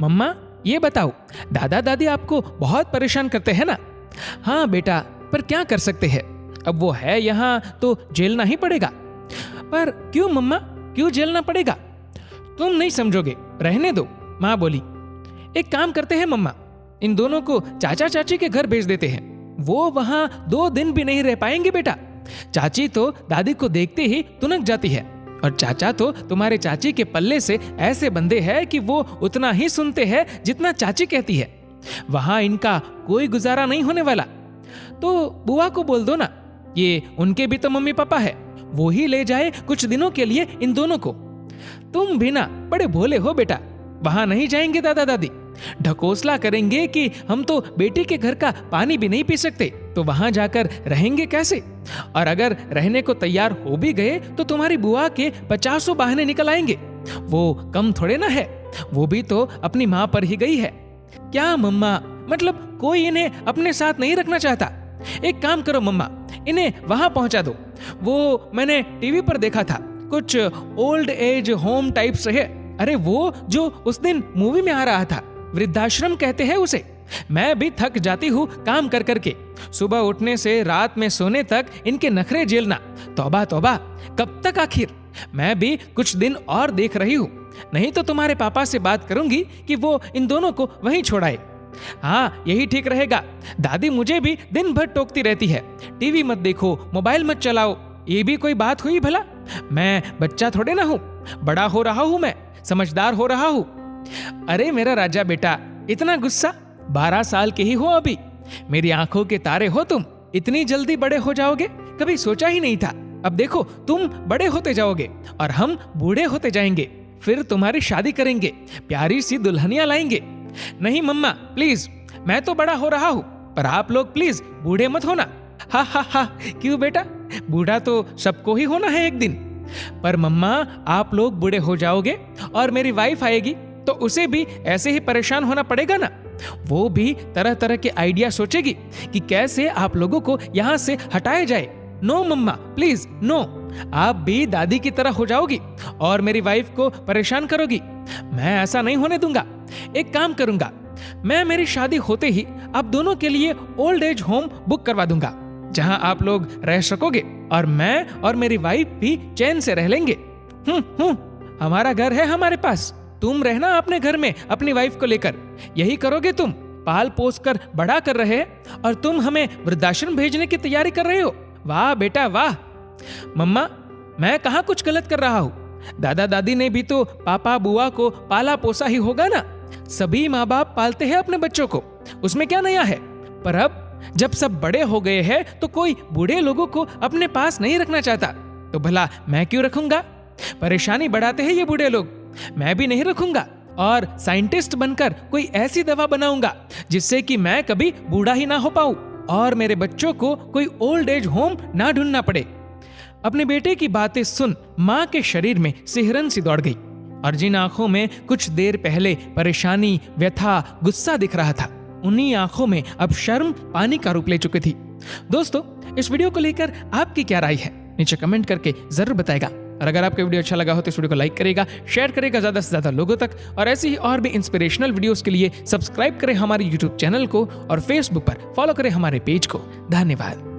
मम्मा ये बताओ, दादा दादी आपको बहुत परेशान करते हैं ना? हाँ बेटा, पर क्या कर सकते हैं, अब वो है यहाँ तो झेलना ही पड़ेगा। पर क्यों मम्मा, क्यों झेलना पड़ेगा? तुम नहीं समझोगे, रहने दो, माँ बोली। एक काम करते हैं मम्मा, इन दोनों को चाचा चाची के घर भेज देते हैं, वो वहां 2 दिन भी नहीं रह पाएंगे बेटा। चाची तो दादी को देखते ही तुनक जाती है, और चाचा तो तुम्हारे चाची के पल्ले से ऐसे बंधे हैं कि वो उतना ही सुनते हैं जितना चाची कहती है। वहां इनका कोई गुजारा नहीं होने वाला। तो बुआ को बोल दो ना, ये उनके भी तो मम्मी पापा है, वो ही ले जाए कुछ दिनों के लिए इन दोनों को। तुम भी ना बड़े भोले हो बेटा, वहां नहीं जाएंगे दादा दादी, ढकोसला करेंगे कि हम तो बेटी के घर का पानी भी नहीं पी सकते, तो वहां जाकर रहेंगे कैसे? और अगर रहने को तैयार हो भी गए तो तुम्हारी बुआ के 50 बहाने निकल आएंगे। वो कम थोड़े ना है, वो भी तो अपनी माँ पर ही गई है। क्या मम्मा, मतलब कोई इन्हें अपने साथ नहीं रखना चाहता? एक काम करो मम्मा, इन्हें वहां पहुंचा दो। वो मैंने टीवी पर देखा था, कुछ ओल्ड एज होम टाइप्स है। अरे वो जो उस दिन मूवी में आ रहा था, वृद्धाश्रम कहते हैं उसे। मैं भी थक जाती हूँ काम कर करके, सुबह उठने से रात में सोने तक इनके नखरे झेलना। तौबा तौबा, कब तक आखिर? मैं भी कुछ दिन और देख रही हूँ, नहीं तो तुम्हारे पापा से बात करूंगी कि वो इन दोनों को वहीं छोड़ाए। हाँ, यही ठीक रहेगा। दादी मुझे भी दिन भर टोकती रहती है, टीवी मत देखो, मोबाइल मत चलाओ। ये भी कोई बात हुई भला? मैं बच्चा थोड़े ना हूँ, बड़ा हो रहा हूँ, मैं समझदार हो रहा हूँ। अरे मेरा राजा बेटा, इतना गुस्सा? 12 साल के ही हो अभी, मेरी आंखों के तारे हो तुम। इतनी जल्दी बड़े हो जाओगे, कभी सोचा ही नहीं था। अब देखो, तुम बड़े होते जाओगे और हम बूढ़े होते जाएंगे, फिर तुम्हारी शादी करेंगे, प्यारी सी दुल्हनियां लाएंगे। नहीं मम्मा प्लीज, मैं तो बड़ा हो रहा हूँ, पर आप लोग प्लीज बूढ़े मत होना। हा हा हा, क्यों बेटा, बूढ़ा तो सबको ही होना है एक दिन। पर मम्मा, आप लोग बूढ़े हो जाओगे और मेरी वाइफ आएगी तो उसे भी ऐसे ही परेशान होना पड़ेगा ना। वो भी तरह तरह के आइडिया सोचेगी कि कैसे आप लोगों को यहाँ से हटाया जाए। नो मम्मा प्लीज नो, आप भी दादी की तरह हो जाओगी और मेरी वाइफ को परेशान करोगी। मैं ऐसा नहीं होने दूंगा। एक काम करूंगा, मैं मेरी शादी होते ही आप दोनों के लिए ओल्ड एज होम बुक करवा दूंगा, जहां आप लोग रह सकोगे और मैं और मेरी वाइफ भी चैन से रह लेंगे। हमारा घर है हमारे पास, तुम रहना अपने घर में अपनी वाइफ को लेकर। यही करोगे तुम? पाल पोस कर बड़ा कर रहे हैं और तुम हमें वृद्धाश्रम भेजने की तैयारी कर रहे हो। वाह बेटा वाह। मम्मा, मैं कहाँ कुछ गलत कर रहा हूँ? दादा दादी ने भी तो पापा बुआ को पाला पोसा ही होगा ना। सभी माँ बाप पालते हैं अपने बच्चों को, उसमें क्या नया है? पर अब जब सब बड़े हो गए हैं तो कोई बूढ़े लोगों को अपने पास नहीं रखना चाहता, तो भला मैं क्यों रखूंगा? परेशानी बढ़ाते हैं ये बूढ़े लोग, मैं भी नहीं रखूंगा। और साइंटिस्ट बनकर कोई ऐसी दवा बनाऊंगा जिससे कि मैं कभी बूढ़ा ही ना हो पाऊं और मेरे बच्चों को कोई ओल्ड एज होम ना ढूंढना पड़े। अपने बेटे की बातें सुन माँ के शरीर में सिहरन सी दौड़ गई, और जिन आंखों में कुछ देर पहले परेशानी, व्यथा, गुस्सा दिख रहा था, उन्हीं आंखों में अब शर्म पानी का रूप ले चुकी थी। दोस्तों, इस वीडियो को लेकर आपकी क्या राय है, नीचे कमेंट करके जरूर बताएगा। और अगर आपको वीडियो अच्छा लगा हो तो इस वीडियो को लाइक करेगा, शेयर करेगा ज्यादा से ज्यादा लोगों तक, और ऐसे ही और भी इंस्पिरेशनल वीडियोस के लिए सब्सक्राइब करें हमारे यूट्यूब चैनल को और फेसबुक पर फॉलो करें हमारे पेज को। धन्यवाद।